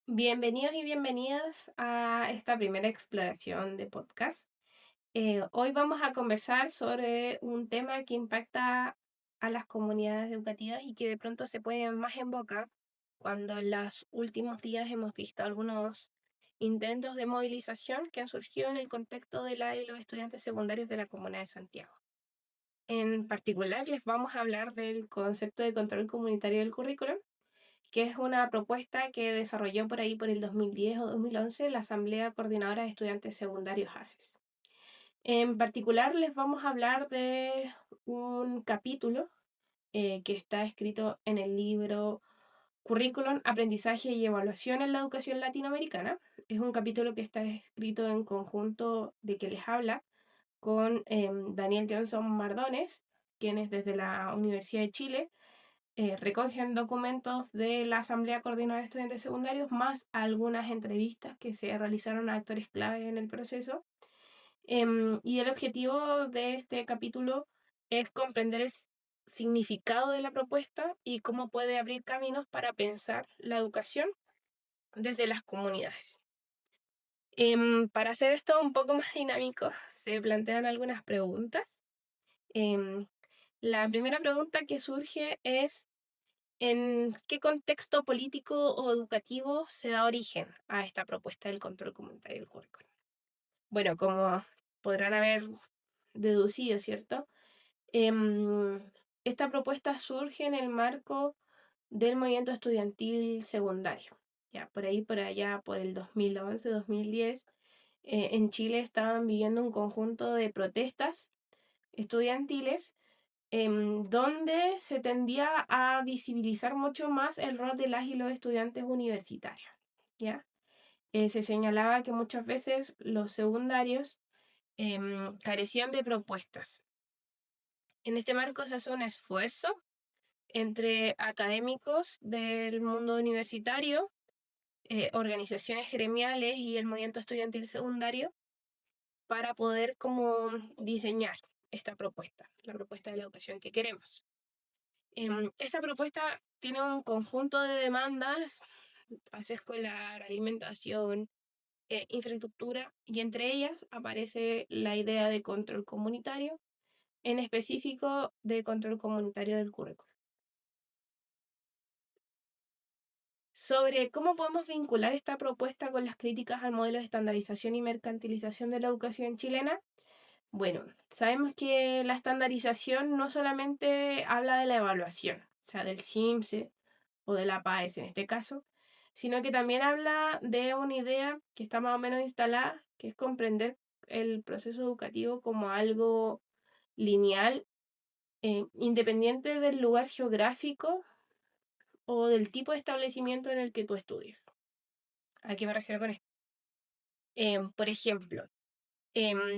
Bienvenidos y bienvenidas a esta primera exploración de podcast. Hoy vamos a conversar sobre un tema que impacta a las comunidades educativas y que de pronto se pone más en boca cuando en los últimos días hemos visto algunos intentos de movilización que han surgido en el contexto de la y los estudiantes secundarios de la Comuna de Santiago. En particular, les vamos a hablar del concepto de control comunitario del currículum, que es una propuesta que desarrolló por ahí por el 2010 o 2011 la Asamblea Coordinadora de Estudiantes Secundarios ACES. En particular les vamos a hablar de un capítulo que está escrito en el libro Currículum, Aprendizaje y Evaluación en la Educación Latinoamericana. Es un capítulo que está escrito en conjunto de que les habla con Daniel Johnson Mardones, quien es desde la Universidad de Chile, recogen documentos de la Asamblea Coordinadora de Estudiantes Secundarios, más algunas entrevistas que se realizaron a actores clave en el proceso. Y el objetivo de este capítulo es comprender el significado de la propuesta y cómo puede abrir caminos para pensar la educación desde las comunidades. Para hacer esto un poco más dinámico, se plantean algunas preguntas. Em, la primera pregunta que surge es: ¿en qué contexto político o educativo se da origen a esta propuesta del control comunitario del currículum? Bueno, como podrán haber deducido, ¿cierto? Em, esta propuesta surge en el marco del movimiento estudiantil secundario. Ya, por ahí, por allá, por el 2011, 2010, en Chile estaban viviendo un conjunto de protestas estudiantiles donde se tendía a visibilizar mucho más el rol de las y los estudiantes universitarios, ¿ya? Se señalaba que muchas veces los secundarios carecían de propuestas. En este marco se hace un esfuerzo entre académicos del mundo universitario, organizaciones gremiales y el movimiento estudiantil secundario para poder como diseñar esta propuesta, la propuesta de la educación que queremos. Esta propuesta tiene un conjunto de demandas: pase escolar, alimentación, infraestructura, y entre ellas aparece la idea de control comunitario, en específico de control comunitario del currículo. Sobre cómo podemos vincular esta propuesta con las críticas al modelo de estandarización y mercantilización de la educación chilena. Bueno, sabemos que la estandarización no solamente habla de la evaluación, o sea, del CIMSE o de la PAES en este caso, sino que también habla de una idea que está más o menos instalada, que es comprender el proceso educativo como algo lineal, independiente del lugar geográfico o del tipo de establecimiento en el que tú estudies. ¿A qué me refiero con esto? Por ejemplo,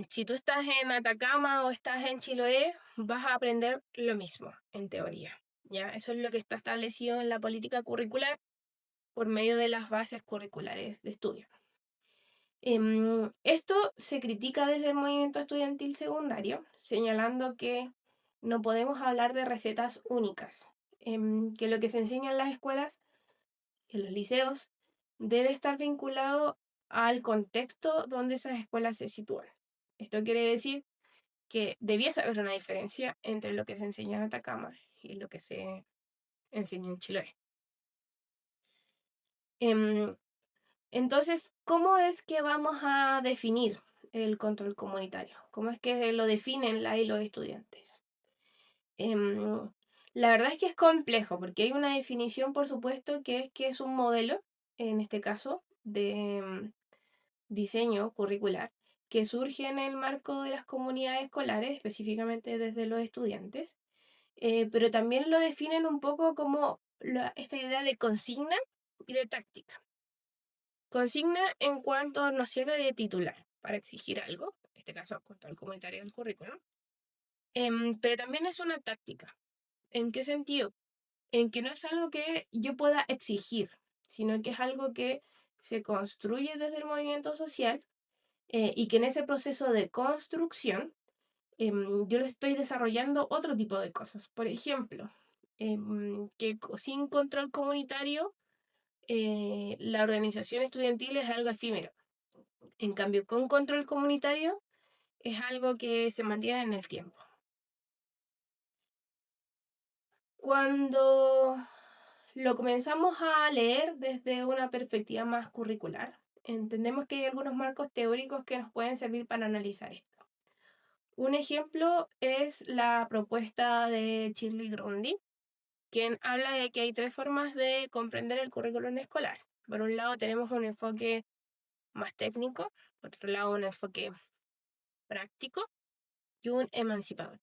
si tú estás en Atacama o estás en Chiloé, vas a aprender lo mismo, en teoría. ¿Ya? Eso es lo que está establecido en la política curricular por medio de las bases curriculares de estudio. Esto se critica desde el movimiento estudiantil secundario, señalando que no podemos hablar de recetas únicas, que lo que se enseña en las escuelas, en los liceos, debe estar vinculado al contexto donde esas escuelas se sitúan. Esto quiere decir que debiese haber una diferencia entre lo que se enseña en Atacama y lo que se enseña en Chiloé. Em, entonces, ¿cómo es que vamos a definir el control comunitario? ¿Cómo es que lo definen la y los estudiantes? Em, la verdad es que es complejo porque hay una definición, por supuesto, que es un modelo, en este caso, de diseño curricular, que surge en el marco de las comunidades escolares, específicamente desde los estudiantes, pero también lo definen un poco como esta idea de consigna y de táctica. Consigna en cuanto nos sirve de titular para exigir algo, en este caso control comunitario del currículum, pero también es una táctica. ¿En qué sentido? En que no es algo que yo pueda exigir, sino que es algo que se construye desde el movimiento social, y que en ese proceso de construcción yo le estoy desarrollando otro tipo de cosas. Por ejemplo, sin control comunitario la organización estudiantil es algo efímero. En cambio, con control comunitario es algo que se mantiene en el tiempo. Cuando lo comenzamos a leer desde una perspectiva más curricular, entendemos que hay algunos marcos teóricos que nos pueden servir para analizar esto. Un ejemplo es la propuesta de Shirley Grundy, quien habla de que hay tres formas de comprender el currículum escolar. Por un lado tenemos un enfoque más técnico, por otro lado un enfoque práctico y un emancipador.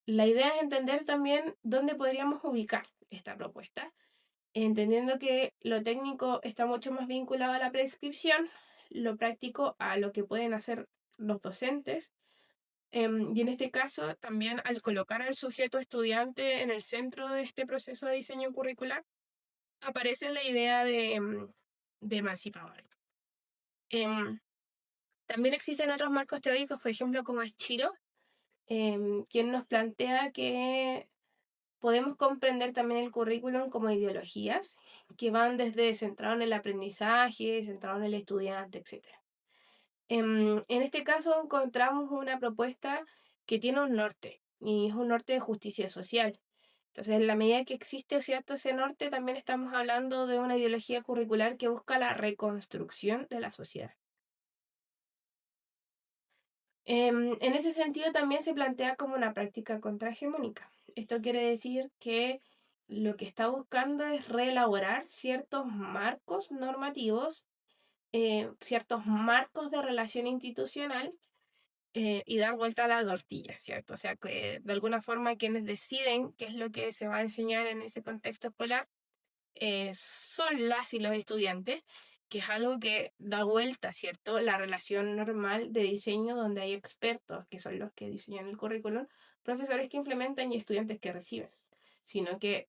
La idea es entender también dónde podríamos ubicar esta propuesta, entendiendo que lo técnico está mucho más vinculado a la prescripción, lo práctico a lo que pueden hacer los docentes, y en este caso también al colocar al sujeto estudiante en el centro de este proceso de diseño curricular, aparece la idea de emancipador. También existen otros marcos teóricos, por ejemplo, como es Chiro, quien nos plantea que podemos comprender también el currículum como ideologías que van desde centrado en el aprendizaje, centrado en el estudiante, etc. En este caso encontramos una propuesta que tiene un norte, y es un norte de justicia social. Entonces, en la medida que existe, ¿cierto?, ese norte, también estamos hablando de una ideología curricular que busca la reconstrucción de la sociedad. En ese sentido, también se plantea como una práctica contrahegemónica. Esto quiere decir que lo que está buscando es reelaborar ciertos marcos normativos, ciertos marcos de relación institucional, y dar vuelta a la tortilla, ¿cierto? O sea, que de alguna forma quienes deciden qué es lo que se va a enseñar en ese contexto escolar son las y los estudiantes, que es algo que da vuelta, ¿cierto? La relación normal de diseño donde hay expertos, que son los que diseñan el currículum, profesores que implementan y estudiantes que reciben, sino que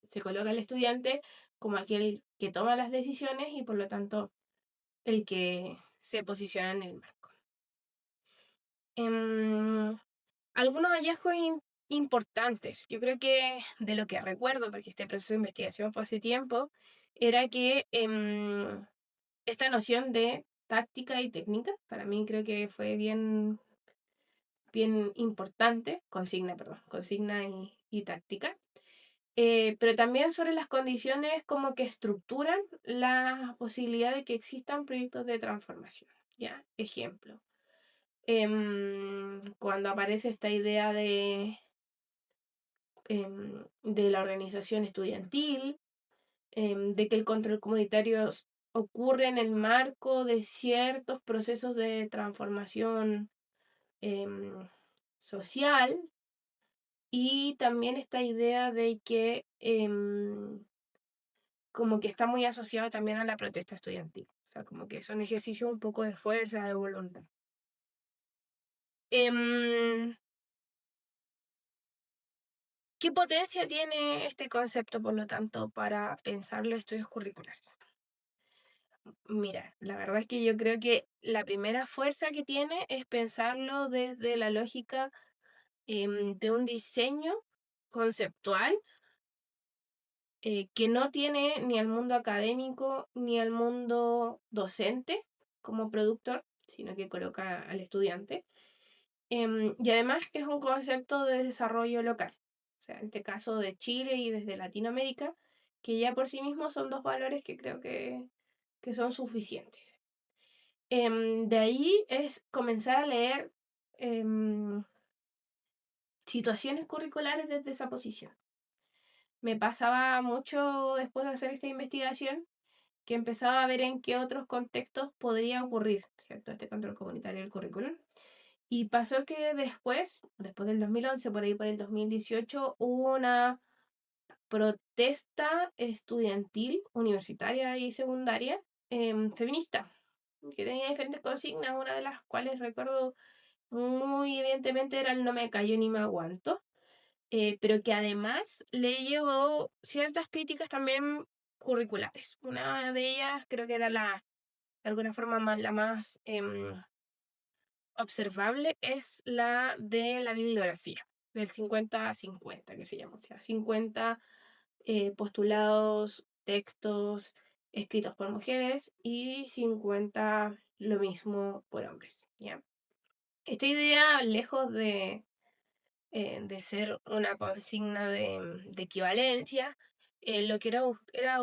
se coloca al estudiante como aquel que toma las decisiones y por lo tanto el que se posiciona en el marco. Em, Algunos hallazgos importantes, yo creo que de lo que recuerdo, porque este proceso de investigación fue hace tiempo, era que esta noción de táctica y técnica, para mí creo que fue bien, bien importante, consigna y táctica, pero también sobre las condiciones como que estructuran la posibilidad de que existan proyectos de transformación. ¿Ya? Ejemplo, cuando aparece esta idea de la organización estudiantil, de que el control comunitario ocurre en el marco de ciertos procesos de transformación em, social, y también esta idea de que como que está muy asociado también a la protesta estudiantil, o sea, como que son ejercicios un poco de fuerza, de voluntad. Em, ¿Qué potencia tiene este concepto, por lo tanto, para pensar los estudios curriculares? Mira, la verdad es que yo creo que la primera fuerza que tiene es pensarlo desde la lógica de un diseño conceptual, que no tiene ni al mundo académico ni al mundo docente como productor, sino que coloca al estudiante. Y además que es un concepto de desarrollo local, o sea, en este caso de Chile y desde Latinoamérica, que ya por sí mismos son dos valores que creo que son suficientes. De ahí es comenzar a leer situaciones curriculares desde esa posición. Me pasaba mucho después de hacer esta investigación que empezaba a ver en qué otros contextos podría ocurrir, ¿cierto? Este control comunitario del currículum. Y pasó que después del 2011, por ahí por el 2018, hubo una protesta estudiantil, universitaria y secundaria, feminista, que tenía diferentes consignas, una de las cuales recuerdo muy evidentemente era el no me callo ni me aguanto, pero que además le llevó ciertas críticas también curriculares. Una de ellas creo que era de alguna forma la más observable, es la de la bibliografía, del 50-50, que se llama, o sea, 50 postulados, textos escritos por mujeres y 50 lo mismo por hombres, ¿ya? Esta idea, lejos de ser una consigna de equivalencia, lo que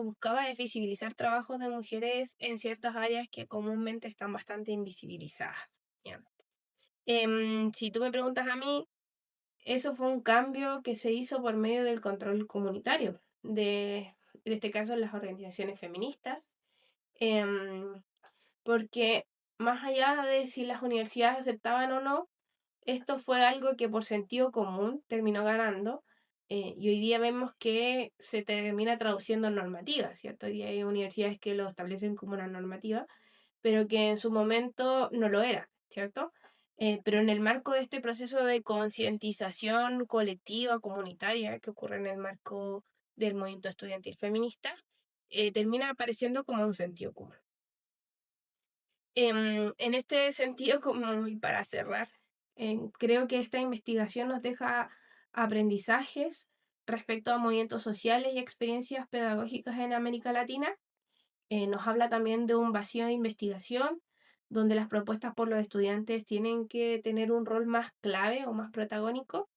buscaba es visibilizar trabajos de mujeres en ciertas áreas que comúnmente están bastante invisibilizadas, ¿ya? Si tú me preguntas a mí, eso fue un cambio que se hizo por medio del control comunitario, en este caso las organizaciones feministas, em, porque más allá de si las universidades aceptaban o no, esto fue algo que por sentido común terminó ganando, y hoy día vemos que se termina traduciendo en normativa, ¿cierto? Hoy día hay universidades que lo establecen como una normativa, pero que en su momento no lo era, ¿cierto? Pero en el marco de este proceso de concientización colectiva, comunitaria, que ocurre en el marco del movimiento estudiantil feminista, termina apareciendo como un sentido común. En este sentido, como y para cerrar, creo que esta investigación nos deja aprendizajes respecto a movimientos sociales y experiencias pedagógicas en América Latina. Nos habla también de un vacío de investigación, donde las propuestas por los estudiantes tienen que tener un rol más clave o más protagónico.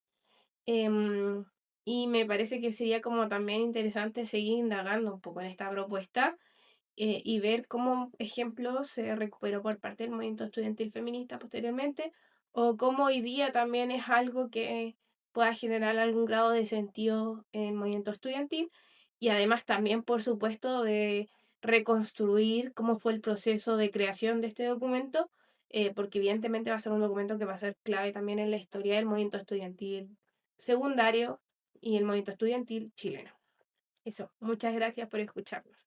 Em, y me parece que sería como también interesante seguir indagando un poco en esta propuesta, y ver cómo ejemplo se recuperó por parte del movimiento estudiantil feminista posteriormente, o cómo hoy día también es algo que pueda generar algún grado de sentido en el movimiento estudiantil, y además también, por supuesto, de reconstruir cómo fue el proceso de creación de este documento, porque evidentemente va a ser un documento que va a ser clave también en la historia del movimiento estudiantil secundario y el movimiento estudiantil chileno. Eso, muchas gracias por escucharnos.